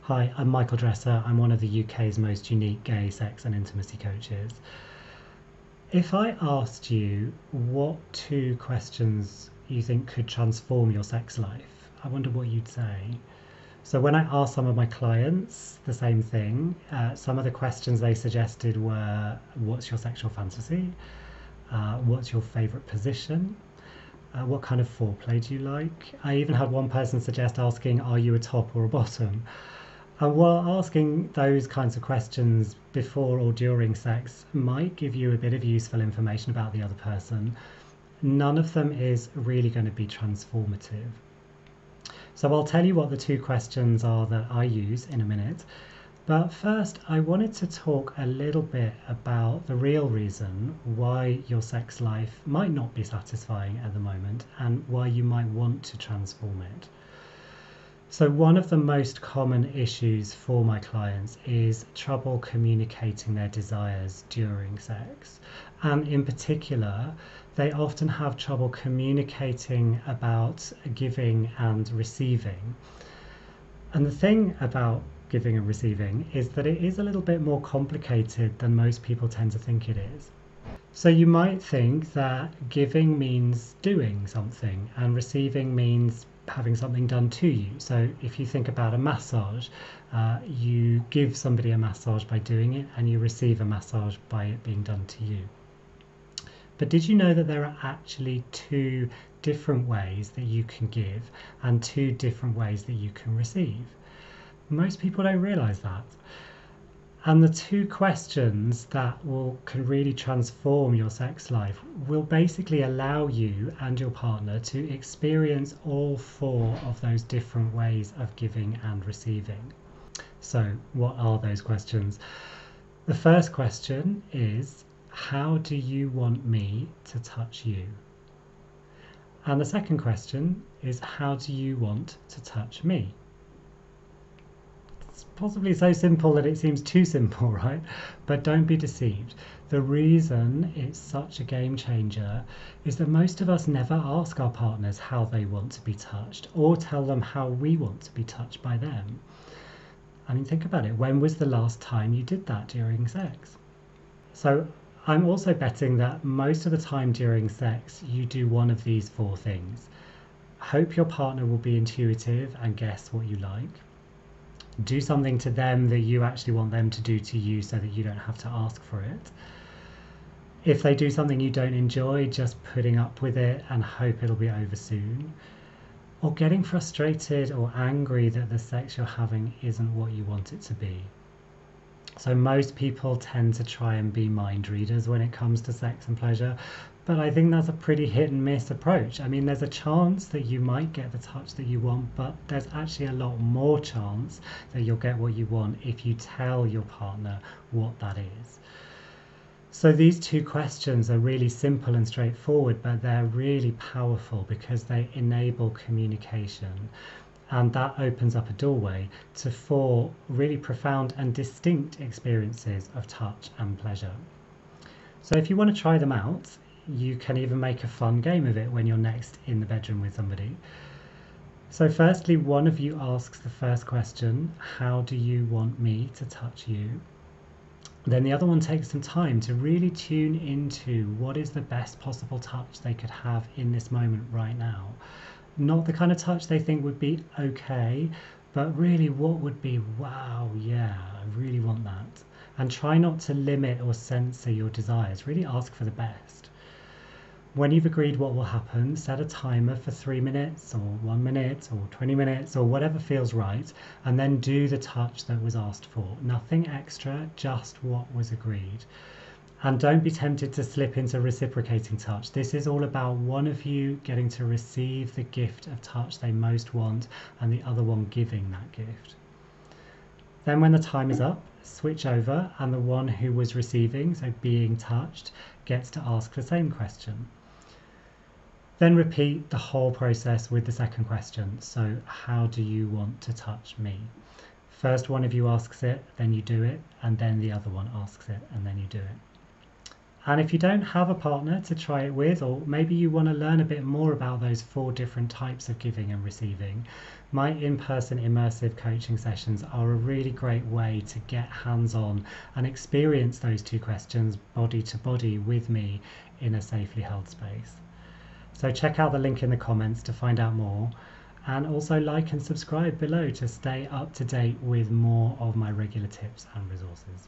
Hi, I'm Michael Dresser. I'm one of the UK's most unique gay sex and intimacy coaches. If I asked you what two questions you think could transform your sex life, I wonder what you'd say. So, when I asked some of my clients the same thing, some of the questions they suggested were: what's your sexual fantasy? What's your favourite position? What kind of foreplay do you like? I even had one person suggest asking, are you a top or a bottom? And while asking those kinds of questions before or during sex might give you a bit of useful information about the other person, none of them is really going to be transformative. So I'll tell you what the two questions are that I use in a minute. But first, I wanted to talk a little bit about the real reason why your sex life might not be satisfying at the moment and why you might want to transform it. So, one of the most common issues for my clients is trouble communicating their desires during sex. And in particular, they often have trouble communicating about giving and receiving. And the thing about giving and receiving is that it is a little bit more complicated than most people tend to think it is. So you might think that giving means doing something and receiving means having something done to you. So if you think about a massage, you give somebody a massage by doing it and you receive a massage by it being done to you. But did you know that there are actually two different ways that you can give and two different ways that you can receive? Most people don't realize that. And the two questions that can really transform your sex life will basically allow you and your partner to experience all four of those different ways of giving and receiving. So, what are those questions? The first question is, how do you want me to touch you? And the second question is, how do you want to touch me? It's possibly so simple that it seems too simple, right? But don't be deceived. The reason it's such a game changer is that most of us never ask our partners how they want to be touched or tell them how we want to be touched by them. I mean, think about it. When was the last time you did that during sex? So, I'm also betting that most of the time during sex, you do one of these four things. Hope your partner will be intuitive and guess what you like. Do something to them that you actually want them to do to you so that you don't have to ask for it. If they do something you don't enjoy, just putting up with it and hope it'll be over soon. Or getting frustrated or angry that the sex you're having isn't what you want it to be. So most people tend to try and be mind readers when it comes to sex and pleasure, but I think that's a pretty hit and miss approach. I mean, there's a chance that you might get the touch that you want, but there's actually a lot more chance that you'll get what you want if you tell your partner what that is. So these two questions are really simple and straightforward, but they're really powerful because they enable communication. And that opens up a doorway to four really profound and distinct experiences of touch and pleasure. So if you want to try them out, you can even make a fun game of it when you're next in the bedroom with somebody. So firstly, one of you asks the first question, how do you want me to touch you? Then the other one takes some time to really tune into what is the best possible touch they could have in this moment right now. Not the kind of touch they think would be okay, but really what would be, wow, yeah, I really want that. And try not to limit or censor your desires. Really ask for the best. When you've agreed what will happen, set a timer for 3 minutes or 1 minute or 20 minutes or whatever feels right, and then do the touch that was asked for. Nothing extra, just what was agreed. And don't be tempted to slip into reciprocating touch. This is all about one of you getting to receive the gift of touch they most want and the other one giving that gift. Then when the time is up, switch over and the one who was receiving, so being touched, gets to ask the same question. Then repeat the whole process with the second question. So how do you want to touch me? First one of you asks it, then you do it, and then the other one asks it, and then you do it. And if you don't have a partner to try it with, or maybe you want to learn a bit more about those 4 different types of giving and receiving, my in-person immersive coaching sessions are a really great way to get hands-on and experience those 2 questions body to body with me in a safely held space. So check out the link in the comments to find out more, and also like and subscribe below to stay up to date with more of my regular tips and resources.